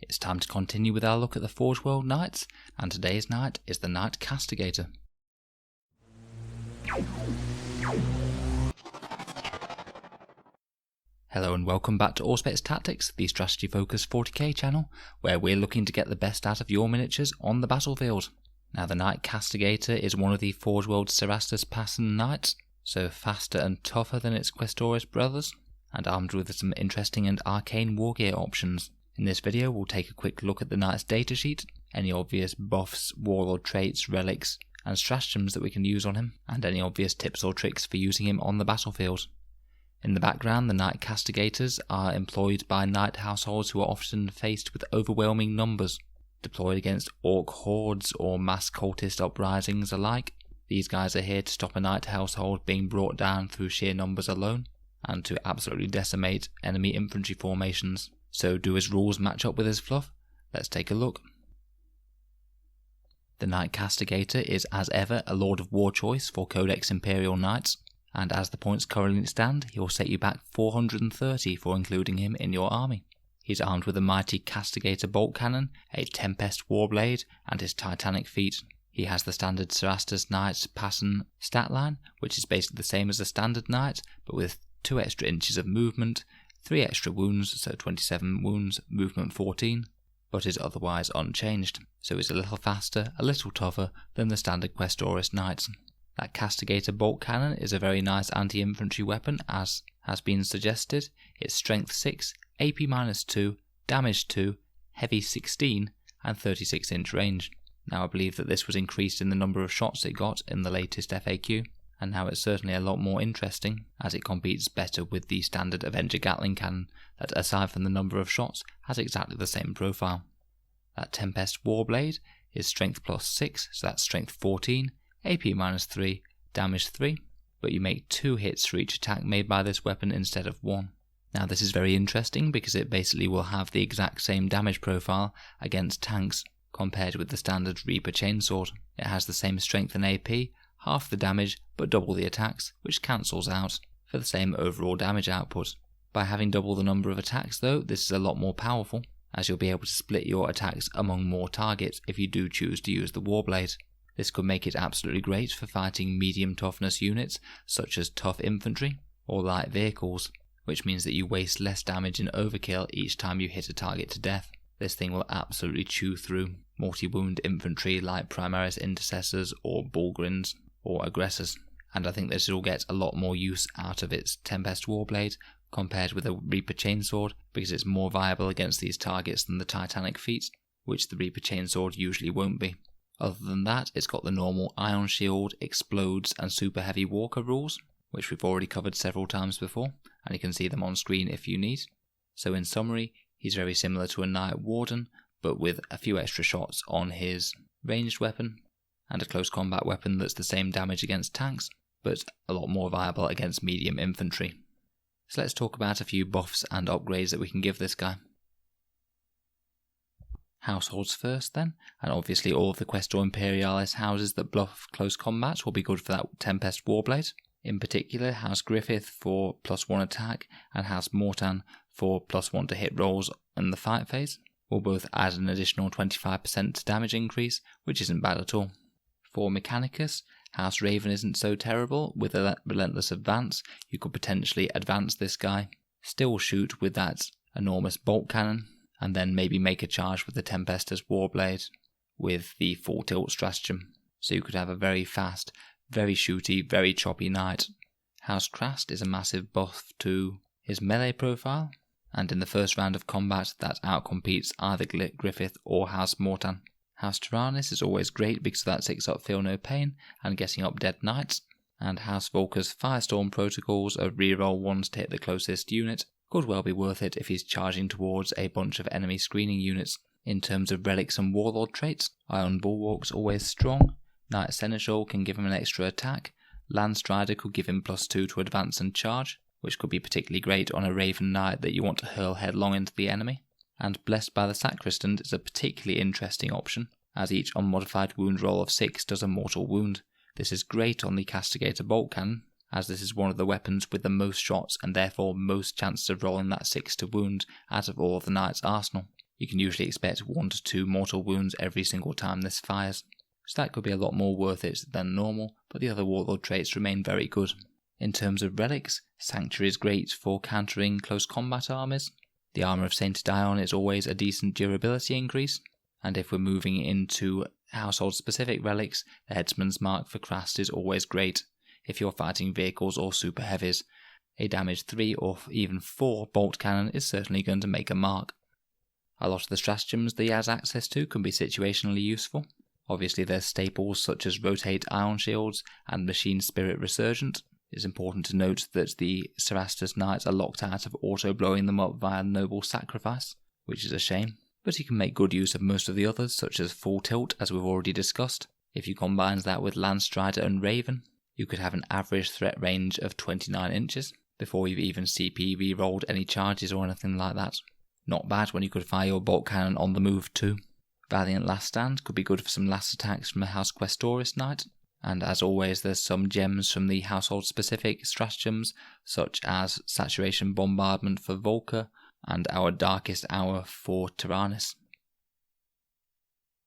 It's time to continue with our look at the Forge World Knights, and today's knight is the Knight Castigator. Hello and welcome back to Auspex Tactics, the strategy focused 40k channel, where we're looking to get the best out of your miniatures on the battlefield. Now the Knight Castigator is one of the Forge World Cerastus passing knights, so faster and tougher than its Questoris brothers, and armed with some interesting and arcane wargear options. In this video we'll take a quick look at the knight's datasheet, any obvious buffs, warlord traits, relics, and stratagems that we can use on him, and any obvious tips or tricks for using him on the battlefield. In the background, the Knight Castigators are employed by knight households who are often faced with overwhelming numbers, deployed against orc hordes or mass cultist uprisings alike. These guys are here to stop a knight household being brought down through sheer numbers alone, and to absolutely decimate enemy infantry formations. So do his rules match up with his fluff? Let's take a look. The Knight Castigator is as ever a Lord of War choice for Codex Imperial Knights, and as the points currently stand, he will set you back 430 for including him in your army. He's armed with a mighty Castigator bolt cannon, a Tempest warblade, and his titanic feat. He has the standard Cerastus Knight Passion stat line, which is basically the same as a standard knight, but with 2 extra inches of movement, 3 extra wounds, so 27 wounds, movement 14, but is otherwise unchanged, so it's a little faster, a little tougher than the standard Questoris Knights. That Castigator bolt cannon is a very nice anti-infantry weapon, as has been suggested. It's strength 6, AP -2, damage 2, heavy 16, and 36-inch range. Now I believe that this was increased in the number of shots it got in the latest FAQ, and now it's certainly a lot more interesting, as it competes better with the standard Avenger Gatling cannon that, aside from the number of shots, has exactly the same profile. That Tempest warblade is strength +6, so that's strength 14, AP -3, damage 3, but you make 2 hits for each attack made by this weapon instead of 1. Now this is very interesting because it basically will have the exact same damage profile against tanks compared with the standard Reaper chainsword. It has the same strength and AP, half the damage but double the attacks, which cancels out for the same overall damage output. By having double the number of attacks though, this is a lot more powerful, as you'll be able to split your attacks among more targets if you do choose to use the warblade. This could make it absolutely great for fighting medium toughness units such as tough infantry or light vehicles, which means that you waste less damage in overkill each time you hit a target to death. This thing will absolutely chew through multi-wound infantry like Primaris Intercessors or Bulgrins or Aggressors, and I think this will get a lot more use out of its Tempest warblade compared with a Reaper chainsword, because it's more viable against these targets than the Titanic feat, which the Reaper chainsword usually won't be. Other than that, it's got the normal Ion Shield, Explodes and Super Heavy Walker rules, which we've already covered several times before, and you can see them on screen if you need. So in summary, he's very similar to a Knight Warden, but with a few extra shots on his ranged weapon, and a close combat weapon that's the same damage against tanks, but a lot more viable against medium infantry. So let's talk about a few buffs and upgrades that we can give this guy. Households first then, and obviously all of the Questor Imperialis houses that buff close combat will be good for that Tempest warblade. In particular, House Griffith for +1 attack and House Mortan for +1 to hit rolls in the fight phase will both add an additional 25% damage increase, which isn't bad at all. For Mechanicus, House Raven isn't so terrible. With a relentless advance, you could potentially advance this guy, still shoot with that enormous bolt cannon, and then maybe make a charge with the Tempest as warblade with the full tilt stratagem. So you could have a very fast, very shooty, very choppy knight. House Crast is a massive buff to his melee profile, and in the first round of combat that outcompetes either Griffith or House Mortan. House Tyrannus is always great because of that 6-up Feel No Pain and getting up dead knights, and House Volker's Firestorm protocols of reroll 1s to hit the closest unit could well be worth it if he's charging towards a bunch of enemy screening units. In terms of relics and warlord traits, Iron Bulwark's always strong, Knight Seneschal can give him an extra attack, Landstrider could give him +2 to advance and charge, which could be particularly great on a Raven Knight that you want to hurl headlong into the enemy, and Blessed by the Sacristan is a particularly interesting option, as each unmodified wound roll of 6 does a mortal wound. This is great on the Castigator bolt cannon, as this is one of the weapons with the most shots and therefore most chances of rolling that 6 to wound out of all of the knight's arsenal. You can usually expect 1 to 2 mortal wounds every single time this fires, so that could be a lot more worth it than normal, but the other Warlord traits remain very good. In terms of relics, Sanctuary is great for countering close combat armies. The Armour of Saint Dion is always a decent durability increase, and if we're moving into household specific relics, the Headsman's Mark for Crast is always great if you're fighting vehicles or super heavies. A damage 3 or even 4 bolt cannon is certainly going to make a mark. A lot of the stratagems that he has access to can be situationally useful. Obviously there's staples such as Rotate Ion Shields and Machine Spirit Resurgent. It's important to note that the Cerastus Knights are locked out of auto-blowing them up via Noble Sacrifice, which is a shame. But he can make good use of most of the others, such as Full Tilt, as we've already discussed. If you combine that with Landstrider and Raven, you could have an average threat range of 29 inches, before you've even CP re-rolled any charges or anything like that. Not bad when you could fire your bolt cannon on the move too. Valiant Last Stand could be good for some last attacks from a House Questoris Knight. And as always, there's some gems from the household specific stratagems, such as Saturation Bombardment for Volker and our Darkest Hour for Tyrannus.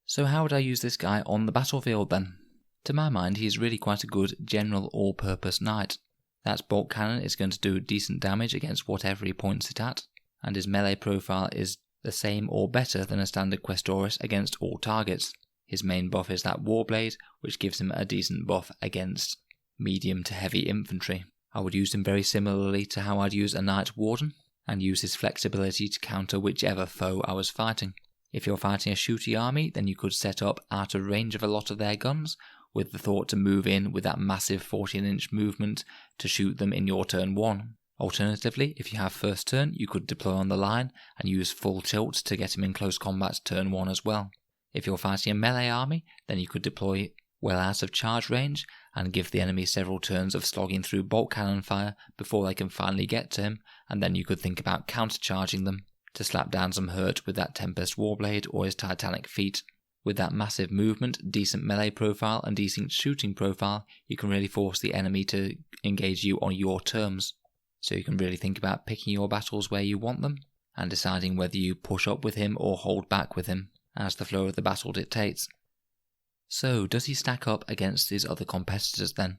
So how would I use this guy on the battlefield then? To my mind, he's really quite a good general all-purpose knight. That bolt cannon is going to do decent damage against whatever he points it at, and his melee profile is the same or better than a standard Questoris against all targets. His main buff is that Warblade, which gives him a decent buff against medium to heavy infantry. I would use him very similarly to how I'd use a Knight Warden, and use his flexibility to counter whichever foe I was fighting. If you're fighting a shooty army, then you could set up out of range of a lot of their guns, with the thought to move in with that massive 14-inch movement to shoot them in your turn 1. Alternatively, if you have first turn, you could deploy on the line and use Full Tilt to get him in close combat turn 1 as well. If you're fighting a melee army, then you could deploy well out of charge range and give the enemy several turns of slogging through bolt cannon fire before they can finally get to him, and then you could think about countercharging them to slap down some hurt with that Tempest Warblade or his Titanic Feet. With that massive movement, decent melee profile and decent shooting profile, you can really force the enemy to engage you on your terms. So you can really think about picking your battles where you want them, and deciding whether you push up with him or hold back with him, as the flow of the battle dictates. So, does he stack up against his other competitors then?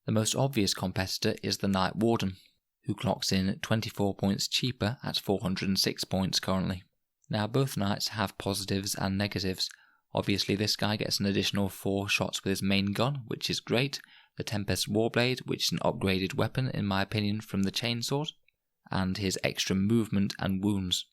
The most obvious competitor is the Knight Warden, who clocks in 24 points cheaper at 406 points currently. Now both knights have positives and negatives. Obviously this guy gets an additional 4 shots with his main gun, which is great, the Tempest Warblade, which is an upgraded weapon in my opinion from the chainsword, and his extra movement and wounds.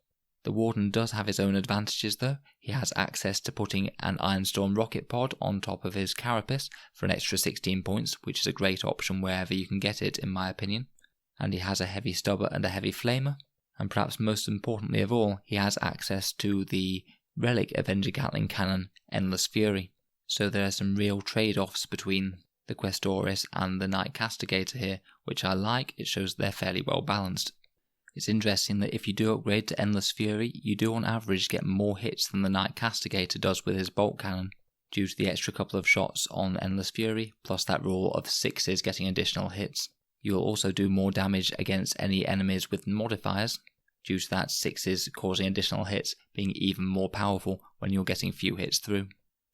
The Warden does have his own advantages though. He has access to putting an Ironstorm rocket pod on top of his carapace for an extra 16 points, which is a great option wherever you can get it in my opinion. And he has a heavy stubber and a heavy flamer, and perhaps most importantly of all, he has access to the Relic Avenger Gatling Cannon, Endless Fury. So there are some real trade-offs between the Questoris and the Knight Castigator here, which I like. It shows they're fairly well balanced. It's interesting that if you do upgrade to Endless Fury, you do on average get more hits than the Knight Castigator does with his bolt cannon, due to the extra couple of shots on Endless Fury, plus that rule of 6s getting additional hits. You'll also do more damage against any enemies with modifiers, due to that 6s causing additional hits being even more powerful when you're getting few hits through.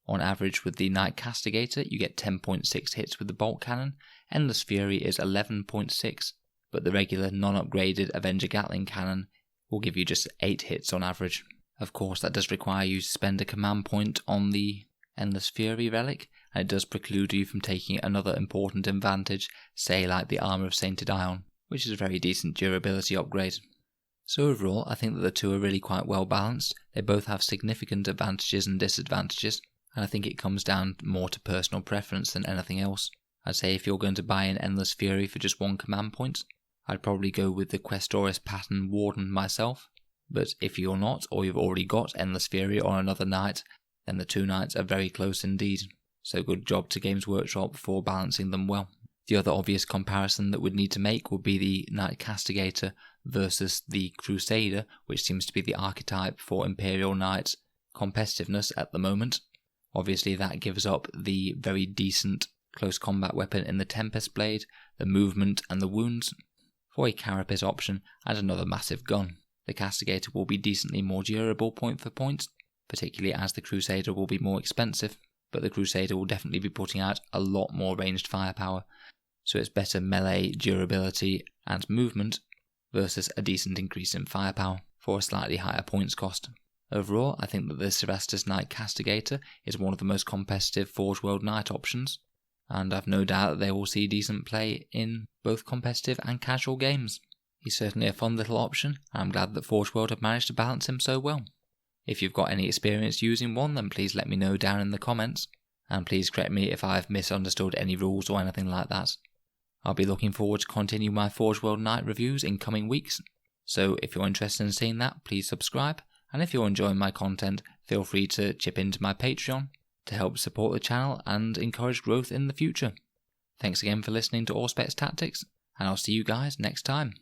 On average with the Knight Castigator you get 10.6 hits with the bolt cannon, Endless Fury is 11.6, but the regular non-upgraded Avenger Gatling Cannon will give you just 8 hits on average. Of course that does require you to spend a command point on the Endless Fury relic, and it does preclude you from taking another important advantage, say like the Armour of Saint Dion, which is a very decent durability upgrade. So overall, I think that the two are really quite well balanced. They both have significant advantages and disadvantages, and I think it comes down more to personal preference than anything else. I'd say if you're going to buy an Endless Fury for just one command point, I'd probably go with the Questoris pattern Warden myself, but if you're not, or you've already got Endless Fury or another knight, then the two knights are very close indeed. So good job to Games Workshop for balancing them well. The other obvious comparison that we'd need to make would be the Knight Castigator versus the Crusader, which seems to be the archetype for Imperial Knight competitiveness at the moment. Obviously that gives up the very decent close combat weapon in the Tempest Blade, the movement and the wounds, for a carapace option and another massive gun. the Castigator will be decently more durable point for point, particularly as the Crusader will be more expensive, but the Crusader will definitely be putting out a lot more ranged firepower, so it's better melee, durability and movement versus a decent increase in firepower for a slightly higher points cost. Overall, I think that the Cerastus Knight Castigator is one of the most competitive Forge World Knight options, and I've no doubt that they will see decent play in both competitive and casual games. He's certainly a fun little option, and I'm glad that Forge World have managed to balance him so well. If you've got any experience using one, then please let me know down in the comments, and please correct me if I've misunderstood any rules or anything like that. I'll be looking forward to continue my Forge World Knight reviews in coming weeks, so if you're interested in seeing that, please subscribe, and if you're enjoying my content, feel free to chip into my Patreon to help support the channel and encourage growth in the future. Thanks again for listening to Auspex Tactics, and I'll see you guys next time.